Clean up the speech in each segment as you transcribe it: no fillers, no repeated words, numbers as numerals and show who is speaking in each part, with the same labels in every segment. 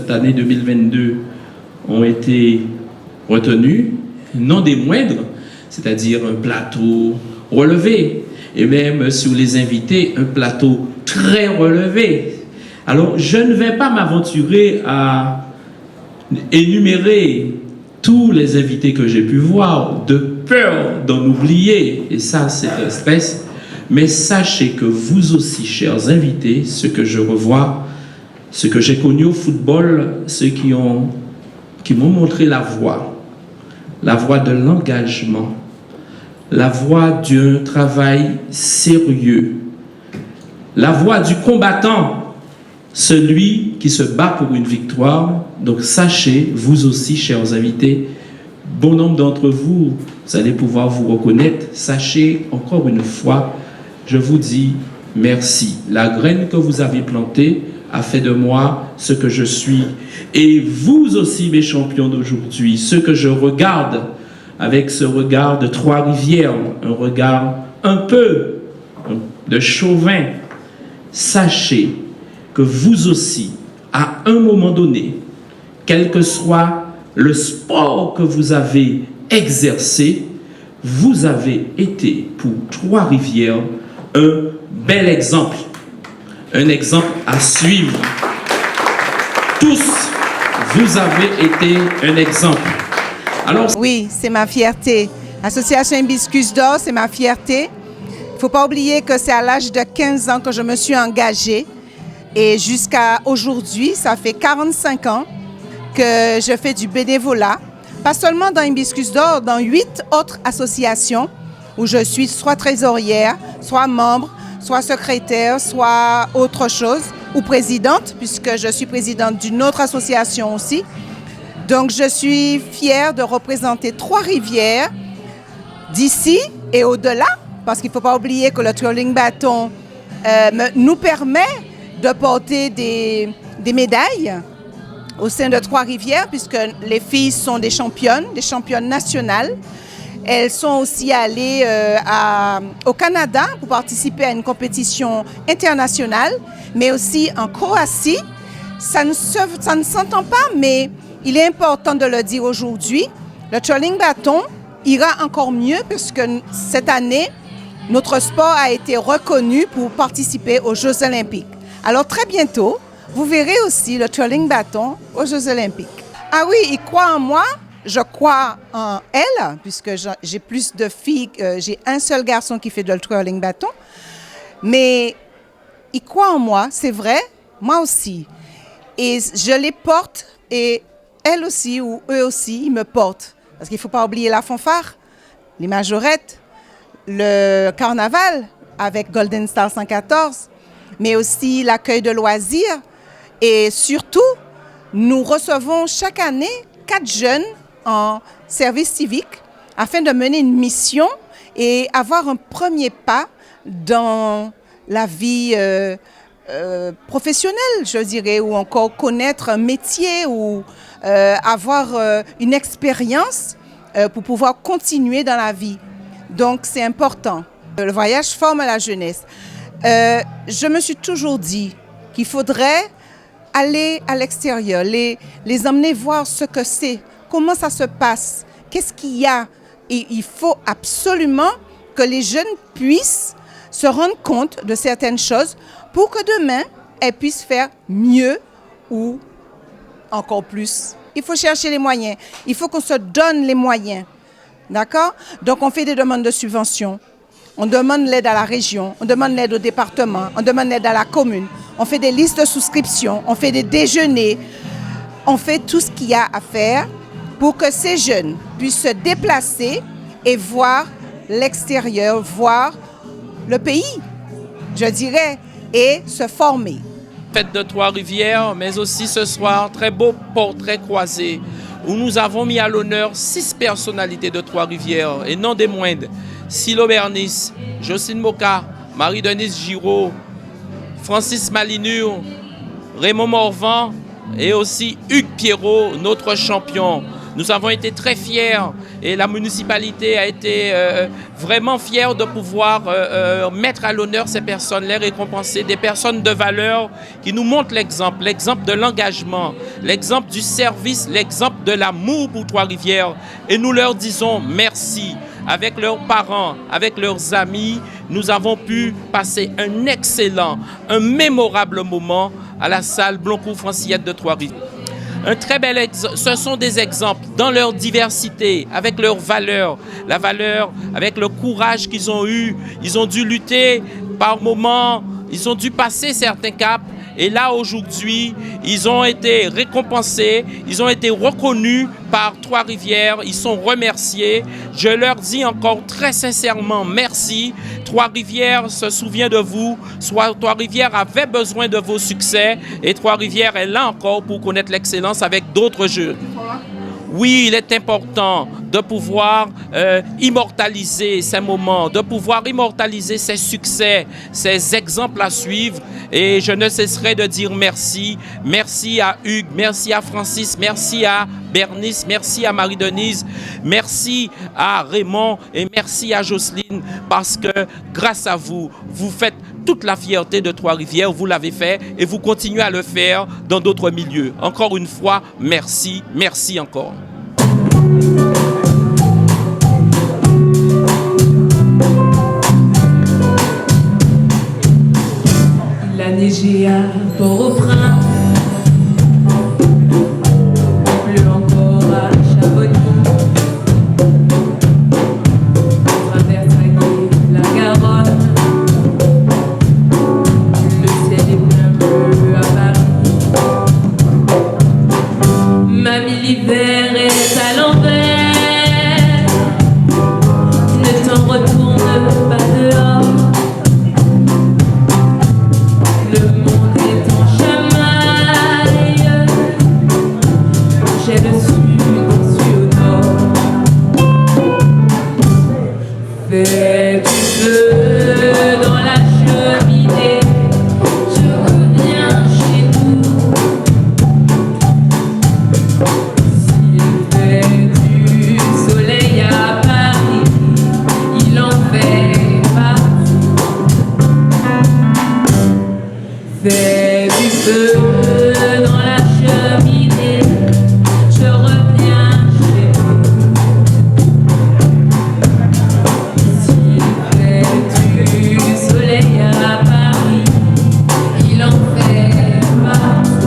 Speaker 1: cette année 2022 ont été retenus, non des moindres, c'est-à-dire un plateau relevé, et même sur les invités, un plateau très relevé. Alors, je ne vais pas m'aventurer à énumérer tous les invités que j'ai pu voir, de peur d'en oublier, et ça, c'est un stress. Mais sachez que vous aussi, chers invités, ceux que je revois, ceux que j'ai connus au football, ceux qui m'ont montré la voie de l'engagement, la voie d'un travail sérieux, la voie du combattant, celui qui se bat pour une victoire. Donc sachez, vous aussi, chers invités, bon nombre d'entre vous, vous allez pouvoir vous reconnaître. Sachez encore une fois, je vous dis merci. La graine que vous avez plantée a fait de moi ce que je suis. Et vous aussi, mes champions d'aujourd'hui, ceux que je regarde avec ce regard de Trois-Rivières, un regard un peu de chauvin, sachez que vous aussi, à un moment donné, quel que soit le sport que vous avez exercé, vous avez été pour Trois-Rivières un bel exemple, un exemple à suivre. Tous, vous avez été un exemple. Alors,
Speaker 2: oui, c'est ma fierté. L'association Hibiscus d'Or, c'est ma fierté. Il ne faut pas oublier que c'est à l'âge de 15 ans que je me suis engagée. Et jusqu'à aujourd'hui, ça fait 45 ans que je fais du bénévolat. Pas seulement dans Hibiscus d'Or, dans 8 autres associations où je suis soit trésorière, soit membre, soit secrétaire, soit autre chose, ou présidente, puisque je suis présidente d'une autre association aussi. Donc, je suis fière de représenter Trois-Rivières d'ici et au-delà, parce qu'il ne faut pas oublier que le twirling bâton nous permet de porter des médailles au sein de Trois-Rivières, puisque les filles sont des championnes nationales. Elles sont aussi allées au Canada pour participer à une compétition internationale, mais aussi en Croatie. Ça ne s'entend pas, mais il est important de le dire aujourd'hui. Le twirling bâton ira encore mieux puisque cette année, notre sport a été reconnu pour participer aux Jeux olympiques. Alors très bientôt, vous verrez aussi le twirling bâton aux Jeux olympiques. Ah oui, il croit en moi, je crois en elle, puisque j'ai plus de filles, j'ai un seul garçon qui fait le twirling bâton. Mais il croit en moi, c'est vrai, moi aussi. Et je les porte et elle aussi ou eux aussi, ils me portent. Parce qu'il ne faut pas oublier la fanfare, les majorettes, le carnaval avec Golden Star 114, mais aussi l'accueil de loisirs. Et surtout, nous recevons chaque année 4 jeunes en service civique afin de mener une mission et avoir un premier pas dans la vie professionnelle, je dirais, ou encore connaître un métier ou avoir une expérience pour pouvoir continuer dans la vie. Donc, c'est important. Le voyage forme la jeunesse. Je me suis toujours dit qu'il faudrait aller à l'extérieur, les emmener voir ce que c'est, comment ça se passe, qu'est-ce qu'il y a. Et il faut absolument que les jeunes puissent se rendre compte de certaines choses pour que demain, elles puissent faire mieux ou encore plus. Il faut chercher les moyens. Il faut qu'on se donne les moyens. D'accord? Donc, on fait des demandes de subventions. On demande l'aide à la région, on demande l'aide au département, on demande l'aide à la commune. On fait des listes de souscription, on fait des déjeuners. On fait tout ce qu'il y a à faire pour que ces jeunes puissent se déplacer et voir l'extérieur, voir le pays, je dirais, et se former.
Speaker 3: Fête de Trois-Rivières, mais aussi ce soir, très beau portrait croisé, où nous avons mis à l'honneur 6 personnalités de Trois-Rivières, et non des moindres. Silo Bernis, Jocelyne Moka, Marie-Denise Giraud, Francis Malinure, Raymond Morvan et aussi Hugues Pierrot, notre champion. Nous avons été très fiers et la municipalité a été vraiment fière de pouvoir mettre à l'honneur ces personnes, les récompenser, des personnes de valeur qui nous montrent l'exemple de l'engagement, l'exemple du service, l'exemple de l'amour pour Trois-Rivières. Et nous leur disons merci. Avec leurs parents, avec leurs amis, nous avons pu passer un excellent, un mémorable moment à la salle Bloncourt-Francillette de Trois-Rivières. Un très bel exemple, ce sont des exemples dans leur diversité, avec leurs valeurs, la valeur, avec le courage qu'ils ont eu. Ils ont dû lutter par moments, ils ont dû passer certains caps. Et là, aujourd'hui, ils ont été récompensés, ils ont été reconnus par Trois-Rivières, ils sont remerciés. Je leur dis encore très sincèrement merci. Trois-Rivières se souvient de vous. Trois-Rivières avait besoin de vos succès et Trois-Rivières est là encore pour connaître l'excellence avec d'autres jeux. Oui, il est important de pouvoir immortaliser ces moments, de pouvoir immortaliser ces succès, ces exemples à suivre. Et je ne cesserai de dire merci. Merci à Hugues, merci à Francis, merci à Bernice, merci à Marie-Denise, merci à Raymond et merci à Jocelyne parce que grâce à vous, vous faites toute la fierté de Trois-Rivières, vous l'avez fait et vous continuez à le faire dans d'autres milieux. Encore une fois, merci, merci encore.
Speaker 4: Il a neigé à Port-au-Prince, il pleut encore à Chamonix. On traverse la Garonne, le ciel est bien bleu à Paris. Mamie, l'hiver est à l'envers, ne t'en retourne pas dehors. Le monde est en chamaille, j'ai le sud au nord. Fais du feu dans la cheminée, je reviens chez nous. S'il fait du soleil à Paris, il en fait partout. Fais du feu dans la cheminée, je reviens chez nous. S'il fait du soleil à Paris, il en fait partout.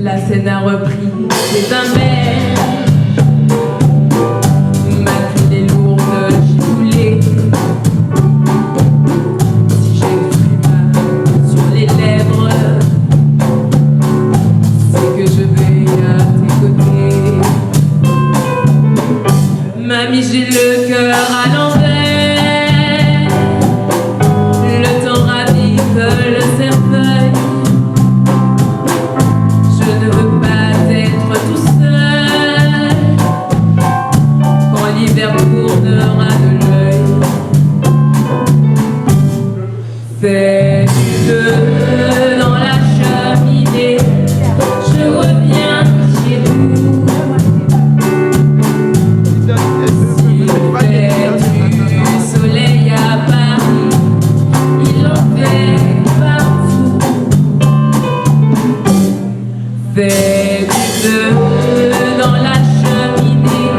Speaker 4: La scène a repris ses imbères, ma clé est lourde, j'ai coulé. Si j'ai le fumage sur les lèvres, c'est que je vais à tes côtés. Mamie, j'ai le cœur à l'envers, le temps ravive le cercueil. Je ne veux pas être tout seul quand l'hiver tournera de l'œil. Fais du feu dans la cheminée, je reviens chez nous. S'il fait du soleil à Paris, il en fait partout. Fais du feu dans la cheminée,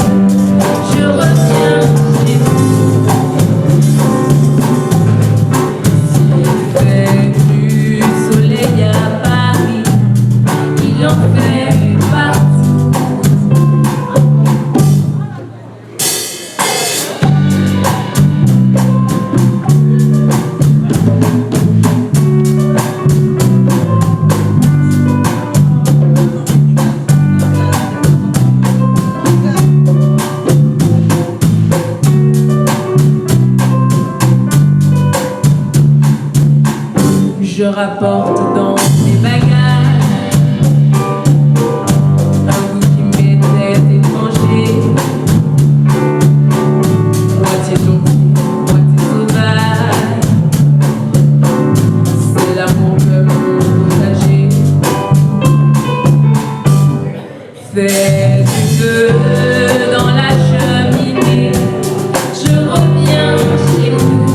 Speaker 4: je reviens chez nous. S'il fait du soleil à Paris, il en fait partout. rapporte dans mes bagages un goût qui m'était étranger, moitié gentil, moitié sauvage. C'est l'amour que mon potager fait du feu dans la cheminée. Je reviens chez nous.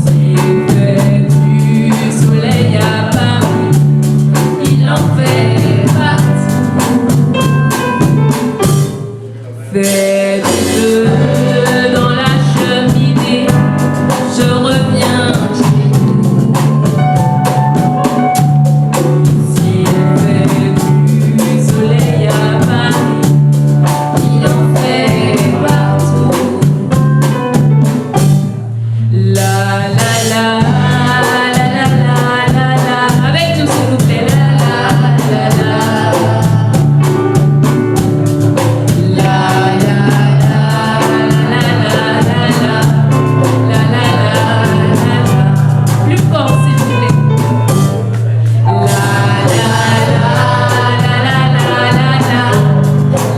Speaker 4: S'il fait du soleil à Paris, il en fait partout. Fait du feu dans la cheminée. Je reviens chez nous. S'il fait du soleil à Paris, il en fait partout. La la la la la la la, avec nous s'il vous plaît. La la la la la la la la, plus fort s'il vous plaît. La la la la la la la, la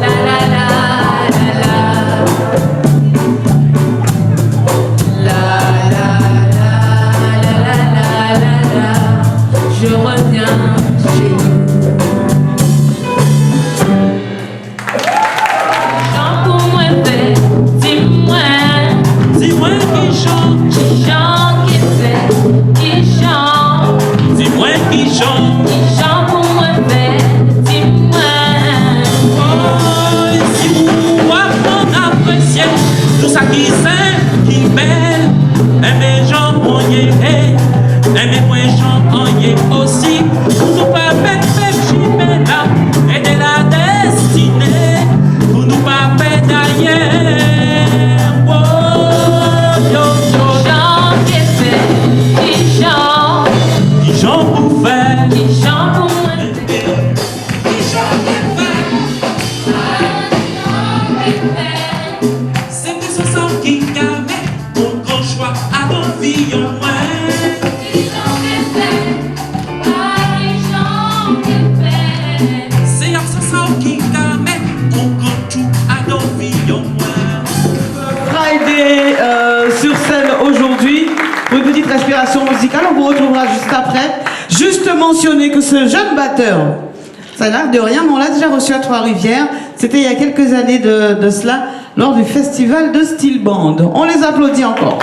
Speaker 4: la la la la. La la la la la la la, je reviens chez nous. Chante pour moi, fait, dis-moi.
Speaker 1: Dis-moi qui chante,
Speaker 4: Qui chante, qui fait, qui chante.
Speaker 1: dis-moi qui chante.
Speaker 4: Qui chante pour moi, fait, dis-moi.
Speaker 1: Oh, si vous on apprécie tout ça qui saint, qui belle, aimez Jean Monnier, aimez moi Jean Monnier aussi, pour nous pas perdre Chimena et de la destinée, pour nous pas perdre d'ailleurs. Oh, yo, yo,
Speaker 4: Chante, qui fait, qui chante.
Speaker 1: qui Jean pour faire,
Speaker 4: Qui chante pour moi,
Speaker 1: c'est que ce sont qui permet mon grand choix à mon vie en moins. C'est à ce sens qui permet mon grand tout à nos vies en moins.
Speaker 5: Friday sur scène aujourd'hui pour une petite respiration musicale. On vous retrouvera juste après. Juste mentionner que ce jeune batteur, ça n'a l'air de rien, mais on l'a déjà reçu à Trois-Rivières. C'était il y a quelques années de cela, lors du festival de Steel Band. On les applaudit encore.